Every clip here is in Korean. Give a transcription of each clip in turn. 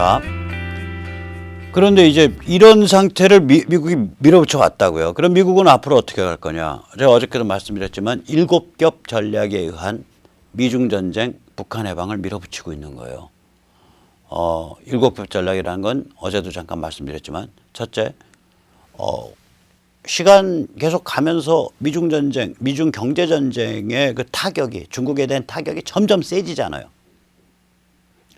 자, 그런데 이제 이런 상태를 미국이 밀어붙여 왔다고요. 그럼 미국은 앞으로 어떻게 갈 거냐. 제가 어저께도 말씀드렸지만 7겹 전략에 의한 미중 전쟁, 북한 해방을 밀어붙이고 있는 거예요. 7겹 전략이라는 건 어제도 잠깐 말씀드렸지만 첫째, 시간 계속 가면서 미중 전쟁, 미중 경제 전쟁의 그 타격이, 중국에 대한 타격이 점점 세지잖아요.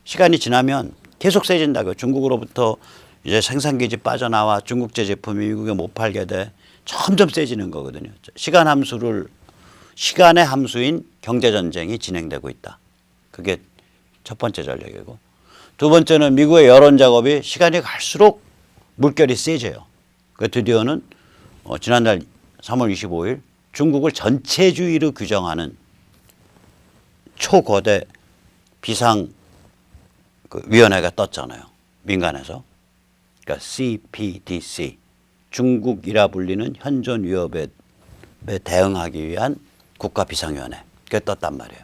시간이 지나면 계속 세진다고요. 중국으로부터 이제 생산기지 빠져나와 중국제 제품이 미국에 못 팔게 돼. 점점 세지는 거거든요. 시간의 함수인 경제전쟁이 진행되고 있다. 그게 첫 번째 전략이고. 두 번째는 미국의 여론 작업이 시간이 갈수록 물결이 세져요. 그 드디어는 지난달 3월 25일 중국을 전체주의로 규정하는 초거대 비상 위원회가 떴잖아요. 민간에서. 그러니까 CPDC, 중국이라 불리는 현존 위협에 대응하기 위한 국가비상위원회. 그게 떴단 말이에요.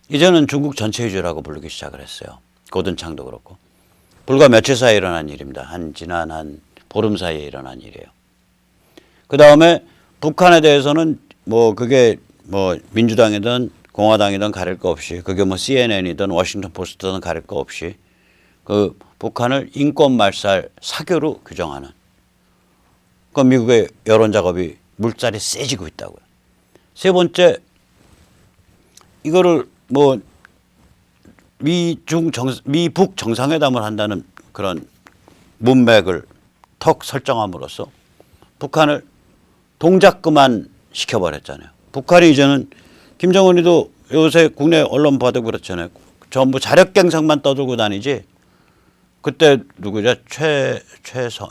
이제는 중국 전체주의라고 부르기 시작을 했어요. 고든창도 그렇고. 불과 며칠 사이에 일어난 일입니다. 지난 한 보름 사이에 일어난 일이에요. 그 다음에 북한에 대해서는 그게 민주당이든 공화당이든 가릴 거 없이, 그게 CNN이든 워싱턴 포스트든 가릴 거 없이 그 북한을 인권 말살 사교로 규정하는. 그 미국의 여론 작업이 물살이 세지고 있다고요. 세 번째, 이거를 미북 정상회담을 한다는 그런 문맥을 턱 설정함으로써 북한을 동작 그만 시켜버렸잖아요. 북한이 이제는 김정은이도 요새 국내 언론 봐도 그렇잖아요. 전부 자력갱생만 떠들고 다니지. 그때 누구죠?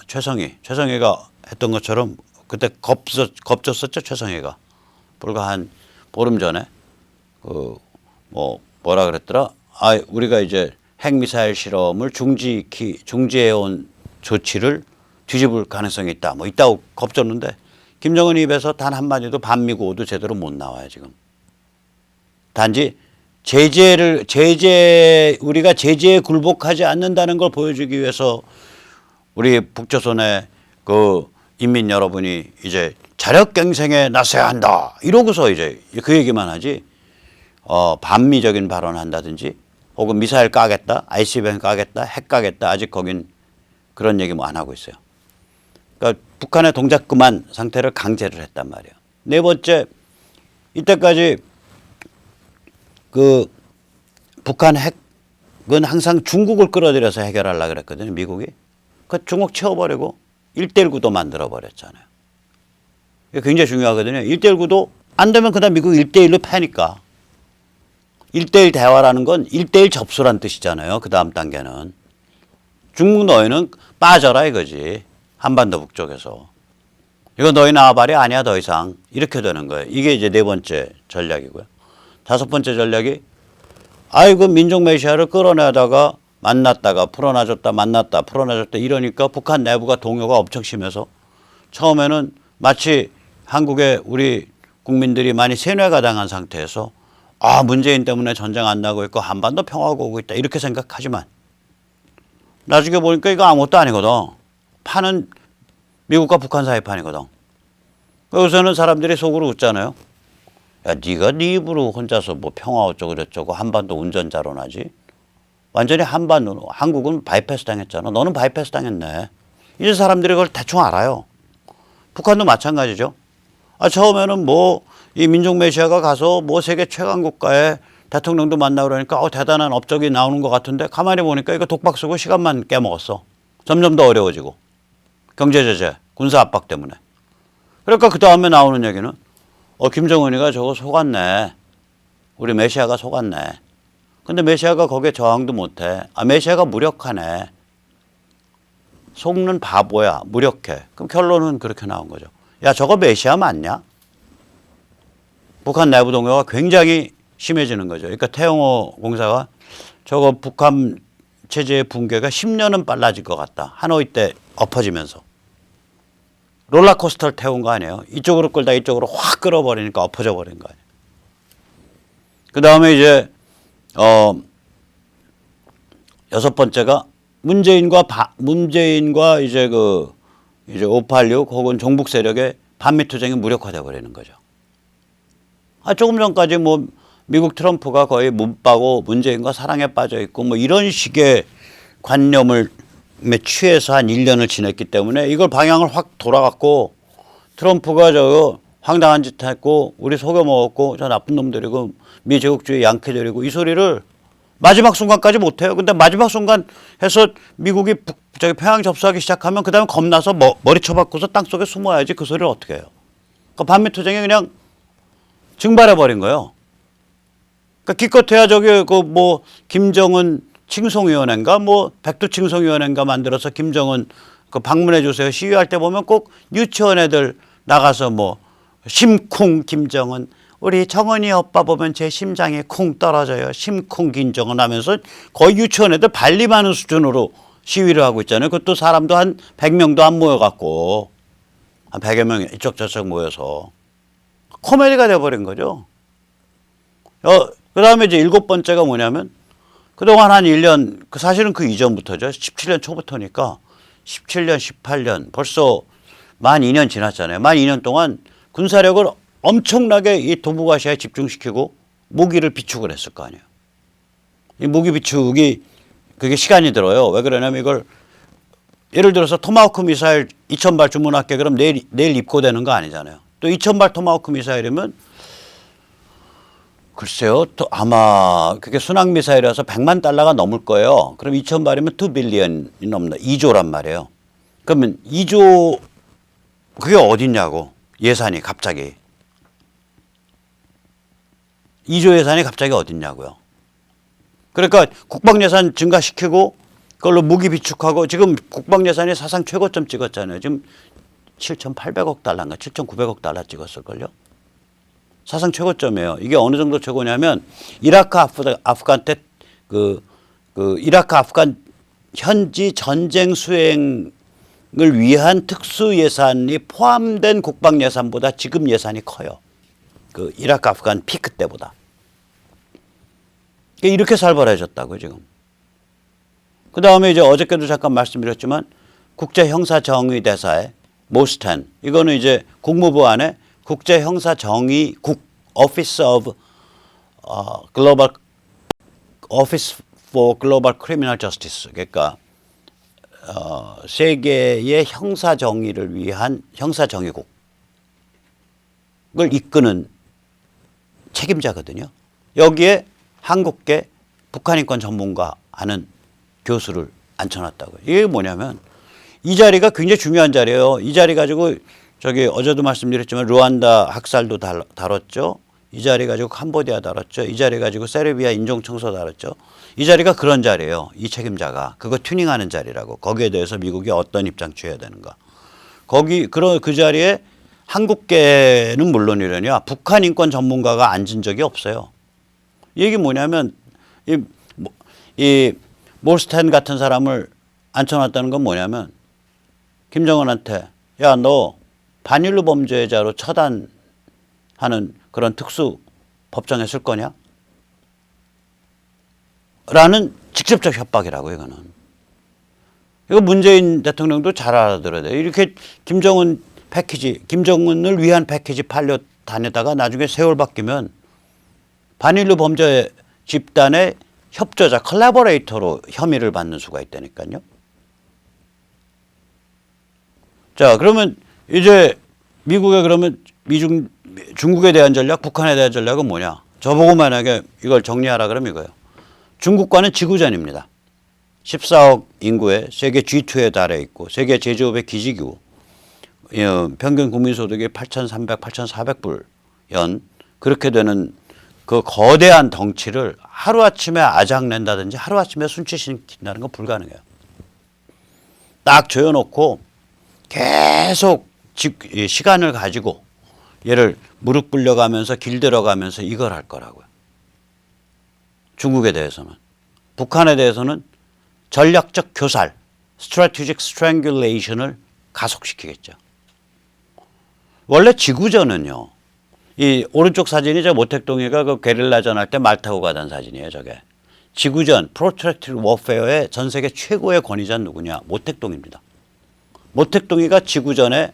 최성희가 했던 것처럼 그때 겁졌었죠. 최성희가 불과 한 보름 전에 뭐라 그랬더라? 우리가 이제 핵미사일 실험을 중지해온 조치를 뒤집을 가능성이 있다. 있다고 겁줬는데 김정은 입에서 단 한마디도 반미고도 제대로 못 나와요, 지금. 단지 우리가 제재에 굴복하지 않는다는 걸 보여주기 위해서 우리 북조선의 그 인민 여러분이 이제 자력갱생에 나서야 한다. 이러고서 이제 그 얘기만 하지, 반미적인 발언을 한다든지 혹은 미사일 까겠다, ICBM 까겠다, 핵 까겠다. 아직 거긴 그런 얘기 안 하고 있어요. 그러니까 북한의 동작 그만 상태를 강제를 했단 말이에요. 네 번째, 이때까지 북한 핵은 항상 중국을 끌어들여서 해결하려고 그랬거든요, 미국이. 그 중국 채워버리고 1대1 구도 만들어버렸잖아요. 이게 굉장히 중요하거든요. 1대1 구도 안 되면 그다음 미국 1대1로 패니까. 1대1 대화라는 건 1대1 접수란 뜻이잖아요. 그 다음 단계는. 중국 너희는 빠져라 이거지. 한반도 북쪽에서. 이거 너희 나와바리 아니야 더 이상. 이렇게 되는 거예요. 이게 이제 네 번째 전략이고요. 다섯 번째 전략이 민족 메시아를 끌어내다가 만났다가 풀어놔줬다 만났다 풀어놔줬다 이러니까 북한 내부가 동요가 엄청 심해서 처음에는 마치 한국의 우리 국민들이 많이 세뇌가 당한 상태에서 문재인 때문에 전쟁 안 나고 있고 한반도 평화가 오고 있다 이렇게 생각하지만 나중에 보니까 이거 아무것도 아니거든. 판은 미국과 북한 사이 판이거든. 요새는 사람들이 속으로 웃잖아요. 야, 네가 네 입으로 혼자서 평화 어쩌고 저쩌고 한반도 운전자로 나지. 완전히 한국은 바이패스 당했잖아. 너는 바이패스 당했네. 이제 사람들이 그걸 대충 알아요. 북한도 마찬가지죠. 처음에는 이 민족 메시아가 가서 세계 최강 국가의 대통령도 만나고 그러니까 대단한 업적이 나오는 것 같은데 가만히 보니까 이거 독박 쓰고 시간만 깨먹었어. 점점 더 어려워지고. 경제 제재, 군사 압박 때문에. 그러니까 그 다음에 나오는 얘기는 김정은이가 저거 속았네. 우리 메시아가 속았네. 근데 메시아가 거기에 저항도 못해. 메시아가 무력하네. 속는 바보야. 무력해. 그럼 결론은 그렇게 나온 거죠. 야, 저거 메시아 맞냐? 북한 내부 동요가 굉장히 심해지는 거죠. 그러니까 태영호 공사가 저거 북한 체제의 붕괴가 10년은 빨라질 것 같다. 하노이 때 엎어지면서. 롤러코스터를 태운 거 아니에요. 이쪽으로 끌다 이쪽으로 확 끌어버리니까 엎어져 버린 거 아니에요. 그 다음에 이제 여섯 번째가 문재인과 이제 586 혹은 종북 세력의 반미 투쟁이 무력화돼 버리는 거죠. 조금 전까지 뭐 미국 트럼프가 거의 문빠고 문재인과 사랑에 빠져 있고 뭐 이런 식의 관념을 취해서 한 1년을 지냈기 때문에 이걸 방향을 확 돌아갔고 트럼프가 황당한 짓 했고 우리 속여 먹었고 저 나쁜 놈들이고 미제국주의 양키들이고 이 소리를 마지막 순간까지 못해요. 근데 마지막 순간 해서 미국이 평양 접수하기 시작하면 그 다음에 겁나서 머리 쳐박고서 땅속에 숨어야지 그 소리를 어떻게 해요. 그러니까 반미 투쟁이 그냥 증발해버린 거예요. 그러니까 기껏해야 김정은 칭송위원회인가 백두 칭송위원회인가 만들어서 김정은 방문해 주세요. 시위할 때 보면 꼭 유치원 애들 나가서 심쿵 김정은 우리 정은이 오빠 보면 제 심장이 쿵 떨어져요. 심쿵 김정은 하면서 거의 유치원 애들 발림하는 수준으로 시위를 하고 있잖아요. 그것도 사람도 한 100명도 안 모여갖고 한 100여 명 이쪽 저쪽 모여서 코미디가 돼버린 거죠. 그 다음에 이제 7번째가 뭐냐면 그동안 한 1년 사실은 그 이전부터죠. 17년 초부터니까 17년 18년 벌써 만 2년 지났잖아요. 만 2년 동안 군사력을 엄청나게 이 동북아시아에 집중시키고 무기를 비축을 했을 거 아니에요. 이 무기 비축이 그게 시간이 들어요. 왜 그러냐면 이걸 예를 들어서 토마호크 미사일 2,000발 주문할게 그럼 내일 입고되는 거 아니잖아요. 또 2,000발 토마호크 미사일이면 글쎄요. 또 아마 그게 순항 미사일이라서 100만 달러가 넘을 거예요. 그럼 2,000발이면 2 빌리언이 넘나 2조란 말이에요. 그러면 2조 그게 어딨냐고 예산이 갑자기 2조 예산이 갑자기 어딨냐고요. 그러니까 국방 예산 증가시키고 그걸로 무기 비축하고 지금 국방 예산이 사상 최고점 찍었잖아요. 지금 7,800억 달러인가 7,900억 달러 찍었을걸요. 사상 최고점이에요. 이게 어느 정도 최고냐면 이라크 아프간 때 이라크 아프간 현지 전쟁 수행을 위한 특수 예산이 포함된 국방 예산보다 지금 예산이 커요. 그 이라크 아프간 피크 때보다. 이렇게 살벌해졌다고요, 지금. 그 다음에 이제 어저께도 잠깐 말씀드렸지만 국제형사정의대사의 모스텐 이거는 이제 국무부 안에 국제형사정의국 Office of Global Office for Global Criminal Justice 그러니까 세계의 형사정의를 위한 형사정의국을 이끄는 책임자거든요. 여기에 한국계 북한인권 전문가 하는 교수를 앉혀놨다고요. 이게 뭐냐면 이 자리가 굉장히 중요한 자리예요. 이 자리 가지고 어제도 말씀드렸지만 루안다 학살도 다뤘죠. 이 자리 가지고 캄보디아 다뤘죠. 이 자리 가지고 세르비아 인종청소 다뤘죠. 이 자리가 그런 자리예요. 이 책임자가 그거 튜닝하는 자리라고. 거기에 대해서 미국이 어떤 입장 취해야 되는가. 그 자리에 한국계는 물론이려니와 북한 인권 전문가가 앉은 적이 없어요. 이 얘기 뭐냐면 이 몰스텐 같은 사람을 앉혀놨다는 건 뭐냐면 김정은한테 야 너 반일로 범죄자로 처단하는 그런 특수 법정에 쓸 거냐? 라는 직접적 협박이라고 이거는. 이거 문재인 대통령도 잘 알아들어야 돼요. 이렇게 김정은을 위한 패키지 팔려 다니다가 나중에 세월 바뀌면 반일로 범죄 집단의 협조자, 컬래버레이터로 혐의를 받는 수가 있다니까요. 자, 그러면 이제 미국의 그러면 중국에 대한 전략, 북한에 대한 전략은 뭐냐? 저보고 만약에 이걸 정리하라 그러면 이거예요. 중국과는 지구전입니다. 14억 인구에 세계 G2에 달해 있고 세계 제조업의 기지기구, 평균 국민소득이 8,300, 8,400불 연 그렇게 되는 그 거대한 덩치를 하루아침에 아작낸다든지 하루아침에 순치시킨다는 건 불가능해요. 딱 조여놓고 계속 시간을 가지고 얘를 무릎 꿇려가면서 길들여가면서 이걸 할 거라고요. 중국에 대해서는. 북한에 대해서는 전략적 교살, strategic strangulation을 가속시키겠죠. 원래 지구전은요. 이 오른쪽 사진이 저 모택동이가 그 게릴라전 할 때 말 타고 가던 사진이에요, 저게. 지구전 프로트랙티드 워페어의 전 세계 최고의 권위자는 누구냐? 모택동입니다. 모택동이가 지구전을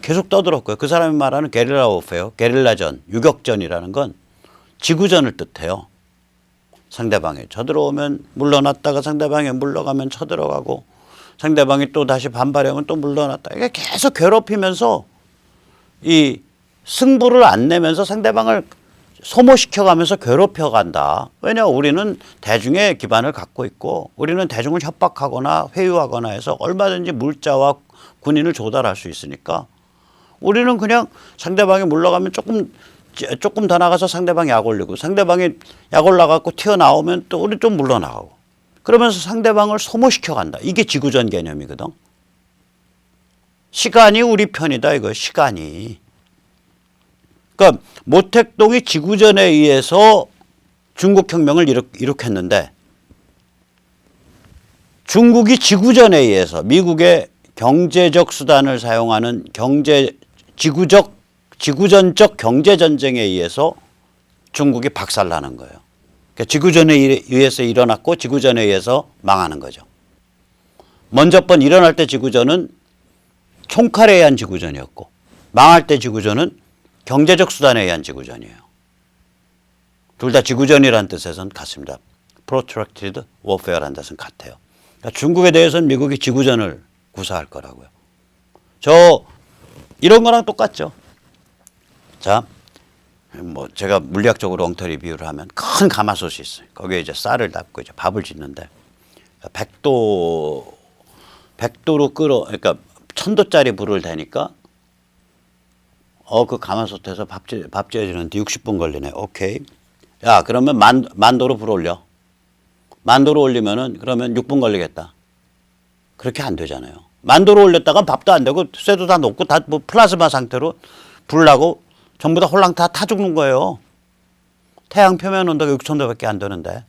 계속 떠들었고요. 그 사람이 말하는 게릴라 워페어, 게릴라전, 유격전이라는 건 지구전을 뜻해요. 상대방이 쳐들어오면 물러났다가 상대방이 물러가면 쳐들어가고 상대방이 또 다시 반발하면 또 물러났다. 이게 계속 괴롭히면서 이 승부를 안 내면서 상대방을 소모시켜가면서 괴롭혀간다. 왜냐 우리는 대중의 기반을 갖고 있고 우리는 대중을 협박하거나 회유하거나 해서 얼마든지 물자와 군인을 조달할 수 있으니까 우리는 그냥 상대방이 물러가면 조금 더 나가서 상대방이 약 올리고 상대방이 약 올라가고 튀어나오면 또 우리 좀 물러나가고 그러면서 상대방을 소모시켜간다. 이게 지구전 개념이거든. 시간이 우리 편이다 이거 시간이. 그러니까 모택동이 지구전에 의해서 중국혁명을 일으켰는데 중국이 지구전에 의해서 미국의 경제적 수단을 사용하는 지구전적 경제전쟁에 의해서 중국이 박살나는 거예요. 그러니까 지구전에 의해서 일어났고 지구전에 의해서 망하는 거죠. 먼저 번 일어날 때 지구전은 총칼에 의한 지구전이었고 망할 때 지구전은 경제적 수단에 의한 지구전이에요. 둘 다 지구전이라는 뜻에서는 같습니다. Protracted Warfare라는 뜻은 같아요. 그러니까 중국에 대해서는 미국이 지구전을 구사할 거라고요. 이런 거랑 똑같죠. 자, 뭐 제가 물리학적으로 엉터리 비유를 하면 큰 가마솥이 있어요. 거기에 이제 쌀을 담고 이제 밥을 짓는데 100도로 그러니까 1000도짜리 불을 대니까 그 가마솥에서 밥 지어지는데 60분 걸리네. 오케이. 야, 그러면 만도로 불 올려. 만도로 올리면은 그러면 6분 걸리겠다. 그렇게 안 되잖아요. 만도로 올렸다가 밥도 안 되고 쇠도 다 녹고 다 뭐 플라즈마 상태로 불 나고 전부 다 홀랑 다 타 죽는 거예요. 태양 표면 온도가 6,000도밖에 안 되는데.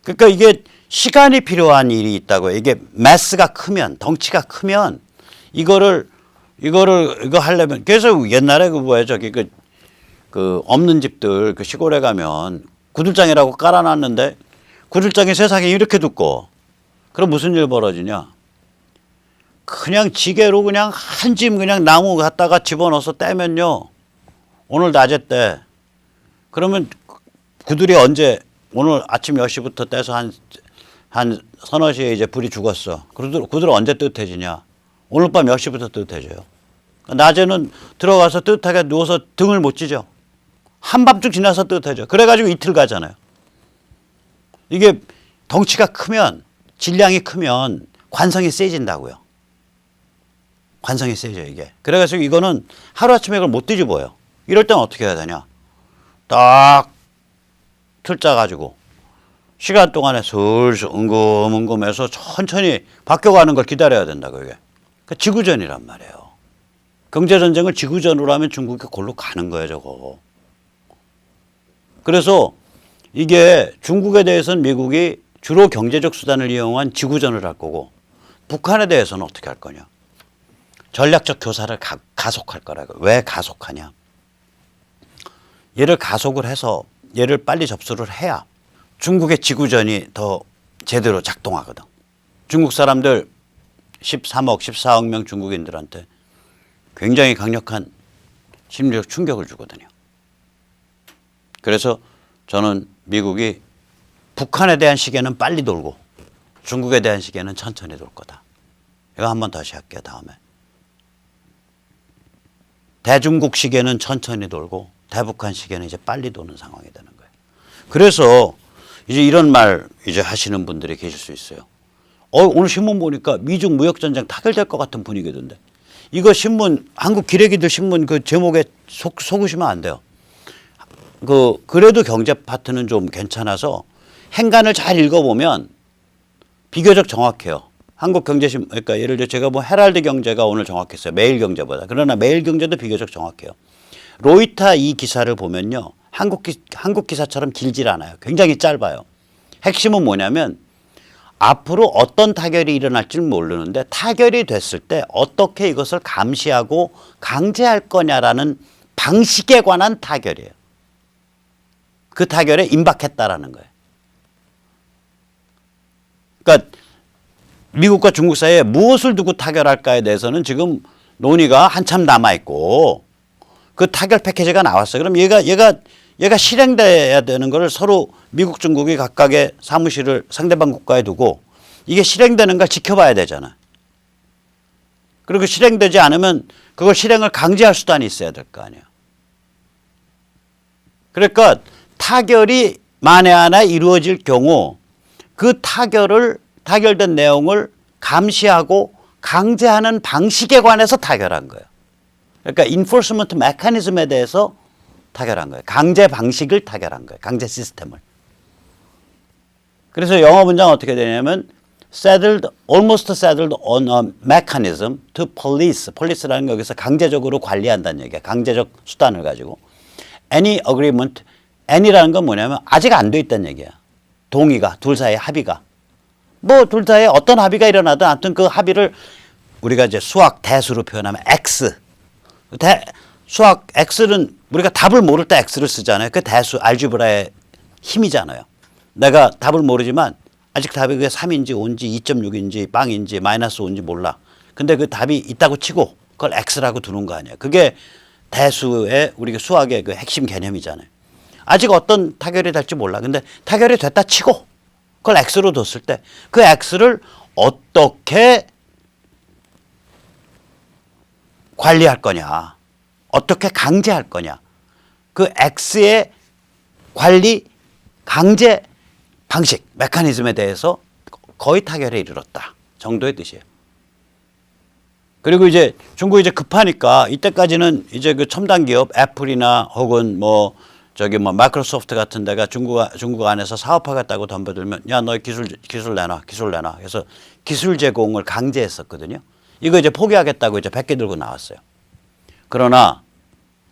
그러니까 이게 시간이 필요한 일이 있다고요. 이게 매스가 크면 덩치가 크면 이거 하려면 그래서 옛날에 그 없는 집들 그 시골에 가면 구들장이라고 깔아놨는데 구들장이 세상에 이렇게 두꺼워. 그럼 무슨 일 벌어지냐? 그냥 지게로 그냥 한 짐 그냥 나무 갖다가 집어넣어서 떼면요. 오늘 낮에 떼. 그러면 구들이 언제 오늘 아침 10시부터 떼서 한 서너 시에 이제 불이 죽었어. 구들 언제 뜨뜻해지냐? 오늘 밤 10시부터 뜨뜻해져요. 낮에는 들어가서 뜨뜻하게 누워서 등을 못 찌죠. 한밤중 지나서 뜨뜻해져. 그래가지고 이틀 가잖아요. 이게 덩치가 크면 질량이 크면 관성이 세진다고요. 관성이 세져 이게. 그래가지고 이거는 하루아침에 이걸 못 뒤집어요. 이럴 때는 어떻게 해야 되냐. 딱 틀 짜가지고 시간 동안에 슬슬 은금은금해서 천천히 바뀌어가는 걸 기다려야 된다고 이게. 그러니까 지구전이란 말이에요. 경제전쟁을 지구전으로 하면 중국이 골로 가는 거예요 저거. 그래서 이게 중국에 대해서는 미국이 주로 경제적 수단을 이용한 지구전을 할 거고 북한에 대해서는 어떻게 할 거냐. 전략적 교사를 가속할 거라고. 왜 가속하냐. 얘를 가속을 해서 얘를 빨리 접수를 해야 중국의 지구전이 더 제대로 작동하거든. 중국 사람들 13억, 14억 명 중국인들한테 굉장히 강력한 심리적 충격을 주거든요. 그래서 저는 미국이 북한에 대한 시계는 빨리 돌고 중국에 대한 시계는 천천히 돌 거다. 이거 한번 다시 할게요. 다음에. 대중국 시계는 천천히 돌고 대북한 시계는 이제 빨리 도는 상황이 되는 거예요. 그래서 이제 이런 말 이제 하시는 분들이 계실 수 있어요. 오늘 신문 보니까 미중 무역전쟁 타결될 것 같은 분위기던데. 이거 신문, 한국 기레기들 신문 그 제목에 속으시면 안 돼요. 그래도 경제 파트는 좀 괜찮아서 행간을 잘 읽어보면 비교적 정확해요. 한국경제신문, 그러니까 예를 들어 제가 뭐 헤랄드 경제가 오늘 정확했어요. 매일경제보다. 그러나 매일경제도 비교적 정확해요. 로이터 이 기사를 보면요. 한국 기사처럼 길질 않아요. 굉장히 짧아요. 핵심은 뭐냐면 앞으로 어떤 타결이 일어날지는 모르는데 타결이 됐을 때 어떻게 이것을 감시하고 강제할 거냐라는 방식에 관한 타결이에요. 그 타결에 임박했다라는 거예요. 그러니까 미국과 중국 사이에 무엇을 두고 타결할까에 대해서는 지금 논의가 한참 남아있고 그 타결 패키지가 나왔어요. 그럼 얘가 실행돼야 되는 거를 서로 미국, 중국이 각각의 사무실을 상대방 국가에 두고 이게 실행되는 걸 지켜봐야 되잖아. 그리고 실행되지 않으면 그걸 실행을 강제할 수단이 있어야 될 거 아니에요. 그러니까 타결이 만에 하나 이루어질 경우 그 타결된 내용을 감시하고 강제하는 방식에 관해서 타결한 거예요. 그러니까 enforcement mechanism에 대해서 타결한 거예요. 강제 방식을 타결한 거예요. 강제 시스템을. 그래서 영어 문장은 어떻게 되냐면 almost settled on a mechanism to police. police라는 게 여기서 강제적으로 관리한다는 얘기야. 강제적 수단을 가지고. any agreement. any라는 건 뭐냐면 아직 안 돼 있다는 얘기야. 동의가, 둘 사이의 합의가. 뭐 둘 사이에 어떤 합의가 일어나든 아무튼 그 합의를 우리가 이제 수학 대수로 표현하면 X. 수학 X는 우리가 답을 모를 때 X를 쓰잖아요. 그 대수, 알지브라의 힘이잖아요. 내가 답을 모르지만 아직 답이 그게 3인지 5인지 2.6인지 빵인지 마이너스 5인지 몰라. 근데 그 답이 있다고 치고 그걸 X라고 두는 거 아니에요. 그게 대수의 우리가 수학의 그 핵심 개념이잖아요. 아직 어떤 타결이 될지 몰라. 근데 타결이 됐다 치고 그걸 X로 뒀을 때 그 X를 어떻게 관리할 거냐. 어떻게 강제할 거냐. 그 X의 관리 강제 방식, 메커니즘에 대해서 거의 타결에 이르렀다 정도의 뜻이에요. 그리고 이제 중국이 이제 급하니까 이때까지는 이제 그 첨단 기업 애플이나 혹은 뭐 마이크로소프트 같은 데가 중국 안에서 사업하겠다고 덤벼들면 야, 너희 기술 내놔. 그래서 기술 제공을 강제했었거든요. 이거 이제 포기하겠다고 이제 백기 들고 나왔어요. 그러나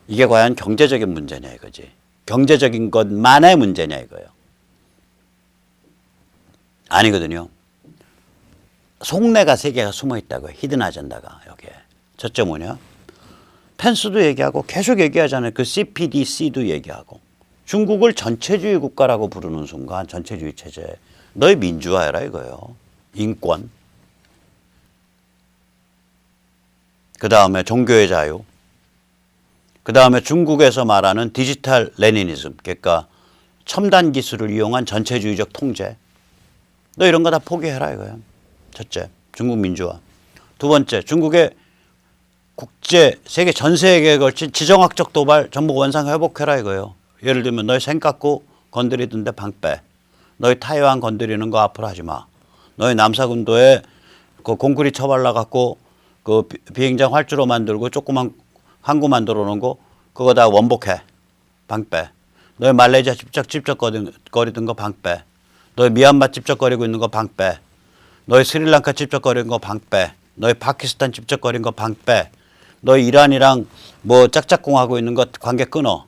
이게 과연 경제적인 문제냐 이거지. 경제적인 것만의 문제냐 이거예요. 아니거든요. 속내가 세 개가 숨어 있다고요. 히든 아젠다가 여기에. 첫째 뭐냐? 펜스도 얘기하고 계속 얘기하잖아요. 그 CPDC도 얘기하고. 중국을 전체주의 국가라고 부르는 순간 전체주의 체제. 너희 민주화해라 이거예요. 인권. 그 다음에 종교의 자유. 그 다음에 중국에서 말하는 디지털 레니니즘. 그러니까 첨단 기술을 이용한 전체주의적 통제. 너 이런 거 다 포기해라 이거예요. 첫째, 중국 민주화. 두 번째, 중국의 세계 전 세계에 걸친 지정학적 도발 전부 원상 회복해라 이거예요. 예를 들면 너희 생 깎고 건드리던데 방 빼. 너희 타이완 건드리는 거 앞으로 하지 마. 너희 남사군도에 그 콘크리트 쳐발라 갖고 그 비행장 활주로 만들고 조그만 항구 만들어 놓은 거 그거 다 원복해. 방 빼. 너희 말레이시아 찝쩍거리던 거 방 빼. 너희 미얀마 찝쩍거리고 있는 거 방 빼. 너희 스리랑카 찝쩍거리는 거 방 빼. 너희 파키스탄 찝쩍거리는 거 방 빼. 너희 이란이랑 뭐 짝짝꿍하고 있는 거 관계 끊어.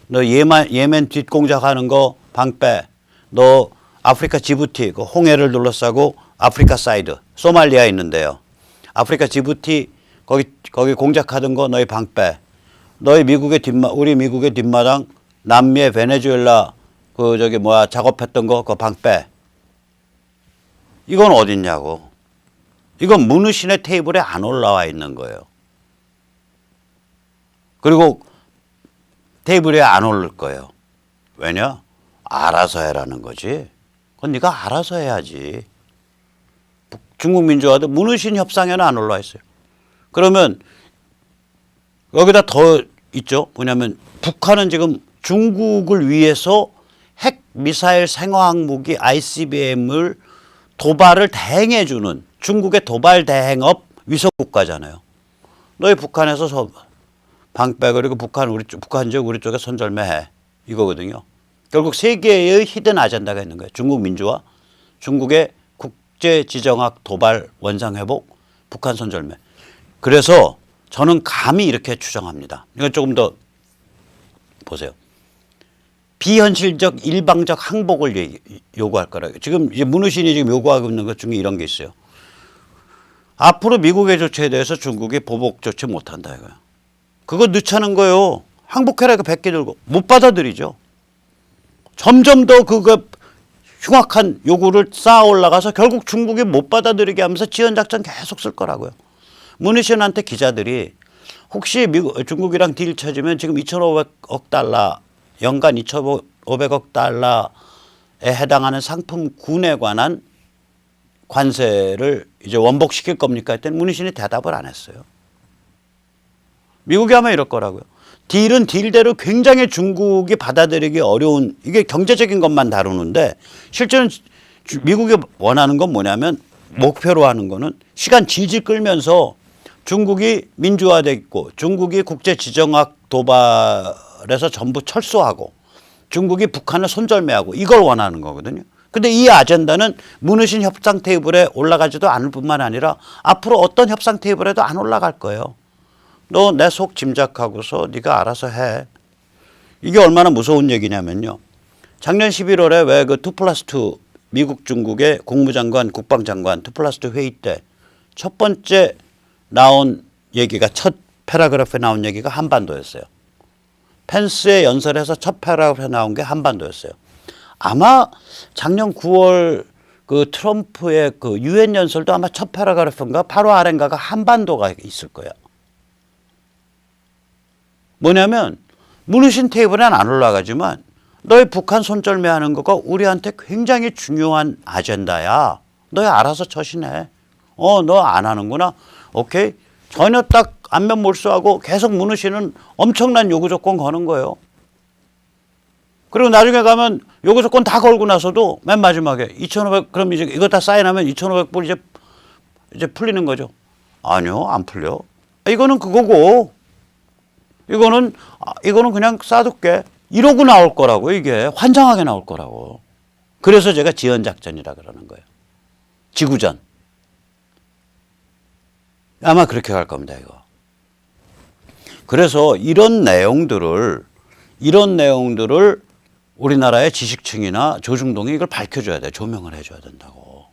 너 예멘 뒷공작하는 거 방 빼. 너 아프리카 지부티 그 홍해를 둘러싸고 아프리카 사이드 소말리아 있는데요. 아프리카 지부티 거기 공작하던 거 너희 방 빼. 너희 우리 미국의 뒷마당 남미의 베네수엘라 작업했던 거 그거 방 빼. 이건 어딨냐고. 이건 문우신의 테이블에 안 올라와 있는 거예요. 그리고 테이블에 안 오를 거예요. 왜냐? 알아서 해라는 거지. 그건 네가 알아서 해야지. 중국 민주화도 문우신 협상에는 안 올라와 있어요. 그러면 여기다 더 있죠. 뭐냐면 북한은 지금 중국을 위해서 핵 미사일 생화학 무기 ICBM을 도발을 대행해주는 중국의 도발 대행업 위성국가잖아요. 너희 북한에서 방 빼. 그리고 북한 우리 쪽에 손절매해. 이거거든요. 결국 세 개의 히든 아젠다가 있는 거예요. 중국 민주화, 중국의 국제 지정학 도발 원상 회복, 북한 손절매. 그래서 저는 감히 이렇게 추정합니다. 이건 조금 더 보세요. 비현실적 일방적 항복을 요구할 거라고. 지금 이제 문우신이 지금 요구하고 있는 것 중에 이런 게 있어요. 앞으로 미국의 조치에 대해서 중국이 보복 조치 못한다 이거야. 그거 늦추는 거예요. 항복해라 이거 100개 들고 못 받아들이죠. 점점 더 그거 흉악한 요구를 쌓아 올라가서 결국 중국이 못 받아들이게 하면서 지연작전 계속 쓸 거라고요. 문희신한테 기자들이 혹시 중국이랑 딜 쳐지면 지금 2,500억 달러, 연간 2,500억 달러에 해당하는 상품군에 관한 관세를 이제 원복시킬 겁니까? 했더니 문희신이 대답을 안 했어요. 미국이 아마 이럴 거라고요. 딜은 딜대로 굉장히 중국이 받아들이기 어려운, 이게 경제적인 것만 다루는데 실제는 미국이 원하는 건 뭐냐면, 목표로 하는 거는 시간 질질 끌면서 중국이 민주화돼 있고 중국이 국제지정학 도발에서 전부 철수하고 중국이 북한을 손절매하고 이걸 원하는 거거든요. 근데 이 아젠다는 문희신 협상 테이블에 올라가지도 않을 뿐만 아니라 앞으로 어떤 협상 테이블에도 안 올라갈 거예요. 너 내 속 짐작하고서 네가 알아서 해. 이게 얼마나 무서운 얘기냐면요. 작년 11월에 왜 그 2+2 미국 중국의 국무장관 국방장관 2+2 회의 때 첫 번째 나온 얘기가, 첫 패러그래프에 나온 얘기가 한반도였어요. 펜스의 연설에서 첫 패러그래프에 나온 게 한반도였어요. 아마 작년 9월 그 트럼프의 그 유엔 연설도 아마 첫 패러그래프인가 바로 아래인가가 한반도가 있을 거예요. 뭐냐면 문희신 테이블에는 안 올라가지만 너희 북한 손절매하는 거가 우리한테 굉장히 중요한 아젠다야. 너희 알아서 처신해. 너 안 하는구나. 오케이. 전혀 딱 안면 몰수하고 계속 문희신은 엄청난 요구 조건 거는 거예요. 그리고 나중에 가면 요구 조건 다 걸고 나서도 맨 마지막에 2,500, 그럼 이제 이거 다 사인하면 2,500불 이제 풀리는 거죠. 아니요, 안 풀려. 이거는 그거고. 이거는 그냥 싸둘게. 이러고 나올 거라고, 이게. 환장하게 나올 거라고. 그래서 제가 지연작전이라 그러는 거예요. 지구전. 아마 그렇게 갈 겁니다, 이거. 그래서 이런 내용들을 우리나라의 지식층이나 조중동이 이걸 밝혀줘야 돼. 조명을 해줘야 된다고.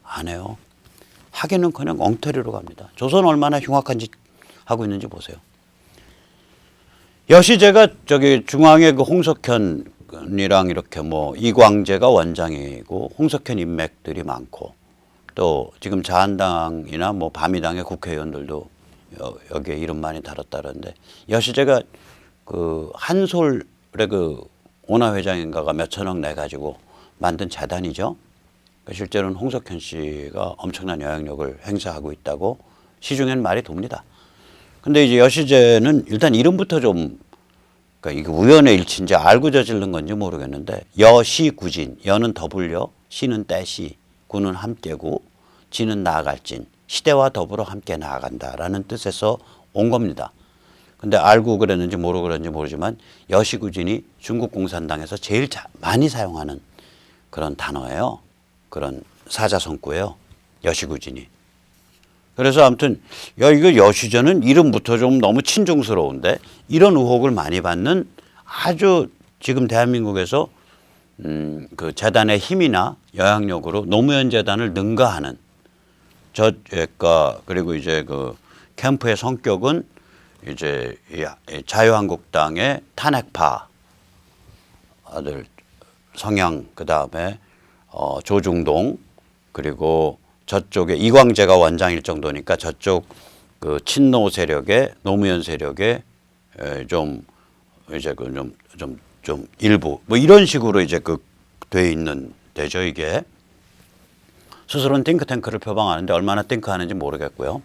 안 해요. 하기는 그냥 엉터리로 갑니다. 조선 얼마나 흉악한 짓 하고 있는지 보세요. 여시제가 저기 중앙에 그 홍석현이랑 이렇게 뭐 이광재가 원장이고 홍석현 인맥들이 많고 또 지금 자한당이나 뭐 바미당의 국회의원들도 여기에 이름 많이 달았다는데, 여시제가 그 한솔의 그 온화회장인가가 몇천억 내 가지고 만든 재단이죠. 실제로는 홍석현 씨가 엄청난 영향력을 행사하고 있다고 시중엔 말이 돕니다. 근데 이제 여시제는 일단 이름부터 좀, 그러니까 이게 우연의 일치인지 알고 저지른 건지 모르겠는데, 여시구진, 여는 더불려, 시는 떼시, 구는 함께고, 진은 나아갈 진, 시대와 더불어 함께 나아간다라는 뜻에서 온 겁니다. 근데 알고 그랬는지 모르고 그랬는지 모르지만 여시구진이 중국 공산당에서 제일 많이 사용하는 그런 단어예요. 그런 사자성구예요. 여시구진이. 그래서 아무튼 이거 여시제는 이름부터 좀 너무 친중스러운데, 이런 의혹을 많이 받는 아주 지금 대한민국에서 그 재단의 힘이나 영향력으로 노무현 재단을 능가하는 그리고 이제 그 캠프의 성격은 이제 자유한국당의 탄핵파 아들 성향, 그 다음에 조중동, 그리고 저쪽에 이광재가 원장일 정도니까 저쪽 그 친노 세력의 노무현 세력의 좀 이제 그 좀 일부 뭐 이런 식으로 이제 그 돼 있는 데죠. 이게 스스로는 띵크탱크를 표방하는데 얼마나 띵크하는지 모르겠고요.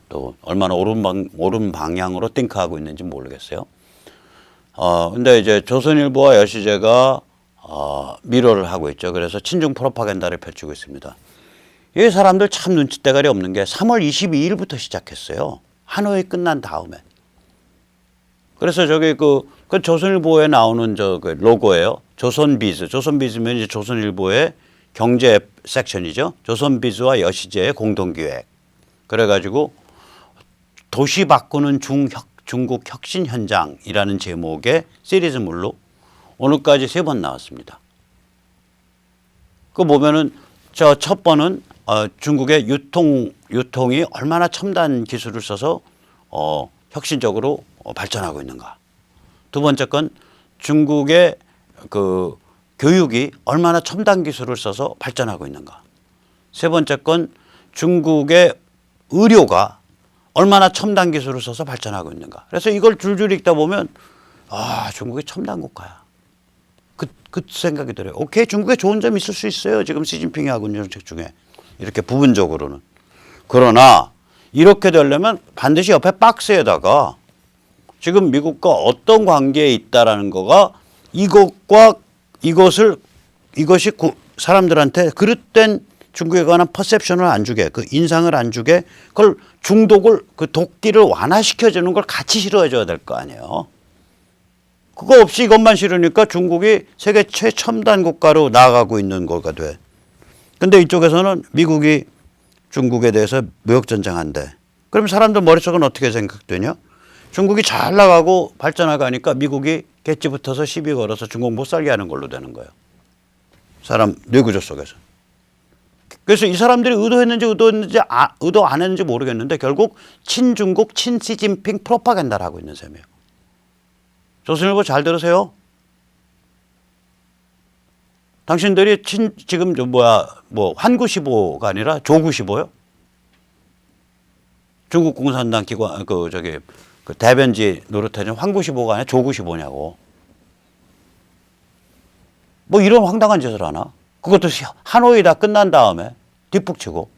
또 얼마나 옳은 방향으로 띵크하고 있는지 모르겠어요. 근데 이제 조선일보와 여시제가 미러를 하고 있죠. 그래서 친중 프로파간다를 펼치고 있습니다. 이 사람들 참 눈치대가리 없는 게 3월 22일부터 시작했어요. 하노이 끝난 다음에. 그래서 저기 그 조선일보에 나오는 그 로고예요. 조선비즈. 조선비즈면 이제 조선일보의 경제 섹션이죠. 조선비즈와 여시제의 공동기획. 그래가지고 도시 바꾸는 중국 혁신 현장이라는 제목의 시리즈물로 오늘까지 3번 나왔습니다. 그거 보면은 저 첫 번은 중국의 유통이 얼마나 첨단 기술을 써서 혁신적으로 발전하고 있는가. 두 번째 건 중국의 그 교육이 얼마나 첨단 기술을 써서 발전하고 있는가. 세 번째 건 중국의 의료가 얼마나 첨단 기술을 써서 발전하고 있는가. 그래서 이걸 줄줄 읽다 보면 아, 중국이 첨단 국가야. 그 생각이 들어요. 오케이, 중국에 좋은 점이 있을 수 있어요. 지금 시진핑이 하고 있는 정책 중에. 이렇게 부분적으로는. 그러나 이렇게 되려면 반드시 옆에 박스에다가 지금 미국과 어떤 관계에 있다라는 거가 이것이 사람들한테 그릇된 중국에 관한 퍼셉션을 안 주게, 그 인상을 안 주게, 그걸 그 도끼를 완화시켜주는 걸 같이 실어줘야 될 거 아니에요. 그거 없이 이것만 실으니까 중국이 세계 최첨단 국가로 나아가고 있는 거가 돼. 근데 이쪽에서는 미국이 중국에 대해서 무역전쟁한대. 그럼 사람들 머릿속은 어떻게 생각되냐? 중국이 잘 나가고 발전하니까 미국이 개찌 붙어서 시비 걸어서 중국 못 살게 하는 걸로 되는 거예요. 사람 뇌구조 속에서. 그래서 이 사람들이 의도 안 했는지 모르겠는데 결국 친중국, 친시진핑 프로파간다를 하고 있는 셈이에요. 조선일보 잘 들으세요. 당신들이 지금 환구시보가 아니라 조구시보요? 중국 공산당 기관 그 대변지 노릇하는 환구시보가 아니라 조구시보냐고. 뭐 이런 황당한 짓을 하나? 그것도 하노이 다 끝난 다음에 뒷북치고.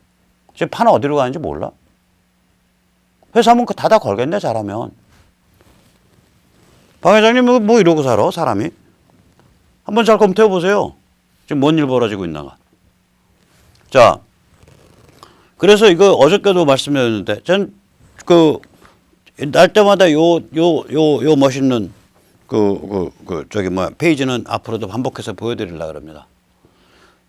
지금 판 어디로 가는지 몰라. 회사 문 닫아 걸겠네, 잘하면. 방 회장님 뭐 이러고 살아, 사람이? 한번 잘 검토해 보세요. 지금 뭔 일 벌어지고 있나가. 자, 그래서 이거 어저께도 말씀드렸는데, 전 날 때마다 요 멋있는 페이지는 앞으로도 반복해서 보여드리려고 합니다.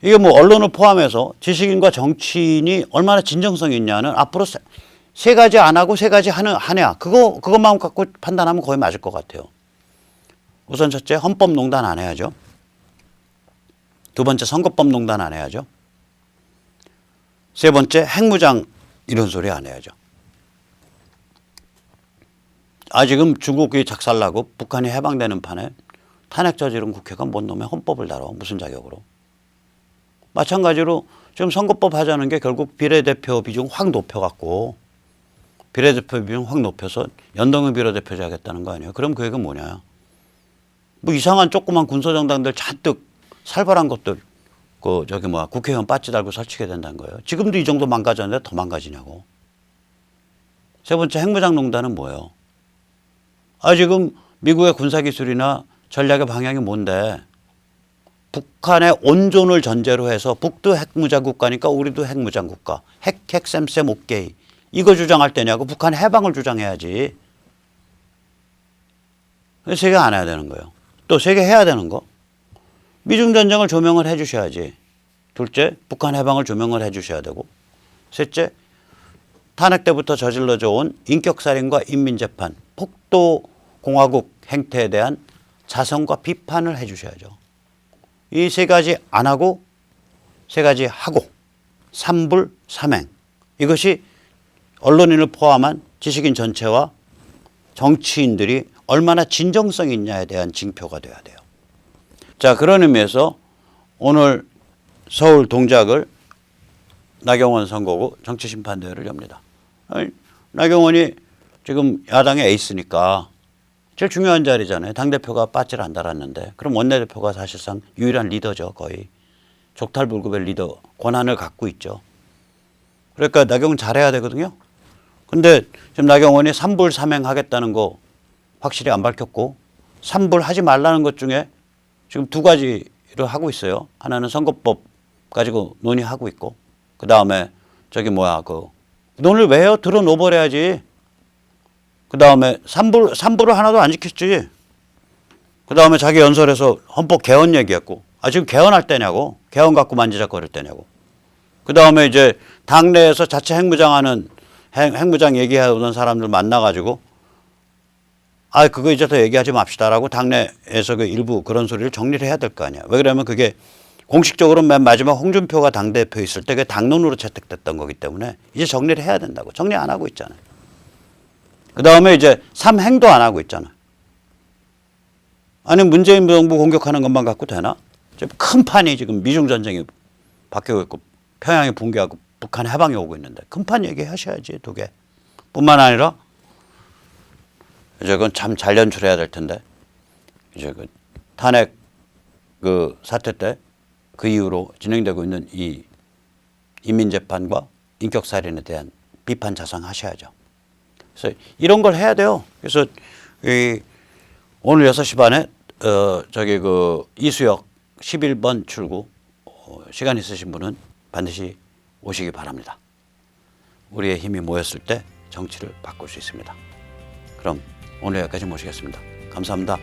이게 뭐 언론을 포함해서 지식인과 정치인이 얼마나 진정성이 있냐는 앞으로 세 가지 안 하고 세 가지 하냐. 그것만 갖고 판단하면 거의 맞을 것 같아요. 우선 첫째, 헌법농단 안 해야죠. 두 번째, 선거법농단 안 해야죠. 세 번째, 핵무장 이런 소리 안 해야죠. 지금 중국이 작살나고 북한이 해방되는 판에 탄핵 저지른 국회가 뭔 놈의 헌법을 다뤄. 무슨 자격으로. 마찬가지로 지금 선거법 하자는 게 결국 비례대표 비중 확 높여갖고 비례대표 비중 확 높여서 연동형 비례대표제 하겠다는 거 아니에요. 그럼 그 얘기는 뭐냐. 뭐 이상한 조그만 군소정당들 잔뜩 살벌한 것들 국회의원 빠지 달고 설치게 된다는 거예요. 지금도 이 정도 망가졌는데 더 망가지냐고. 세 번째, 핵무장농단은 뭐예요? 지금 미국의 군사기술이나 전략의 방향이 뭔데 북한의 온존을 전제로 해서 북도 핵무장 국가니까 우리도 핵무장 국가. 핵쌤쌤 오케이. 이거 주장할 때냐고. 북한 해방을 주장해야지. 세계 안 해야 되는 거예요. 또 세계 해야 되는 거. 미중 전쟁을 조명을 해 주셔야지. 둘째, 북한 해방을 조명을 해 주셔야 되고. 셋째, 탄핵 때부터 저질러져 온 인격살인과 인민재판, 폭도 공화국 행태에 대한 자성과 비판을 해 주셔야죠. 이 세 가지 안 하고 세 가지 하고 삼불 삼행. 이것이 언론인을 포함한 지식인 전체와 정치인들이 얼마나 진정성이 있냐에 대한 징표가 돼야 돼요. 자, 그런 의미에서 오늘 서울 동작을 나경원 선거구 정치심판대회를 엽니다. 나경원이 지금 야당의 에이스니까 제일 중요한 자리잖아요. 당대표가 빠지를 안 달았는데 그럼 원내대표가 사실상 유일한 리더죠. 거의 족탈불급의 리더 권한을 갖고 있죠. 그러니까 나경원 잘해야 되거든요. 근데 지금 나경원이 삼불 삼행하겠다는 거 확실히 안 밝혔고 삼불 하지 말라는 것 중에 지금 두 가지를 하고 있어요. 하나는 선거법 가지고 논의하고 있고 그 다음에 논의를 왜 해요? 들어 놓아버려야지. 그 다음에 삼불을 하나도 안 지켰지. 그 다음에 자기 연설에서 헌법 개헌 얘기했고 지금 개헌할 때냐고. 개헌 갖고 만지작거릴 때냐고. 그 다음에 이제 당내에서 자체 핵무장 얘기하던 사람들 만나가지고 그거 이제 더 얘기하지 맙시다라고 당내에서 일부 그런 소리를 정리를 해야 될 거 아니야. 왜 그러면 그게 공식적으로 맨 마지막 홍준표가 당대표 있을 때 그게 당론으로 채택됐던 거기 때문에 이제 정리를 해야 된다고. 정리 안 하고 있잖아요. 그 다음에 이제 삼행도 안 하고 있잖아. 아니 문재인 정부 공격하는 것만 갖고 되나? 지금 큰 판이 지금 미중 전쟁이 바뀌고 있고 평양이 붕괴하고 북한 해방이 오고 있는데 큰 판 얘기하셔야지 두 개. 뿐만 아니라 이제 그건 참 잘 연출해야 될 텐데 이제 그 탄핵 그 사태 때 그 이후로 진행되고 있는 이 인민재판과 인격살인에 대한 비판 자성하셔야죠. 그래서 이런 걸 해야 돼요. 그래서 이 오늘 6시 반에 저기 그 이수역 11번 출구 시간 있으신 분은 반드시 오시기 바랍니다. 우리의 힘이 모였을 때 정치를 바꿀 수 있습니다. 그럼 오늘 여기까지 모시겠습니다. 감사합니다.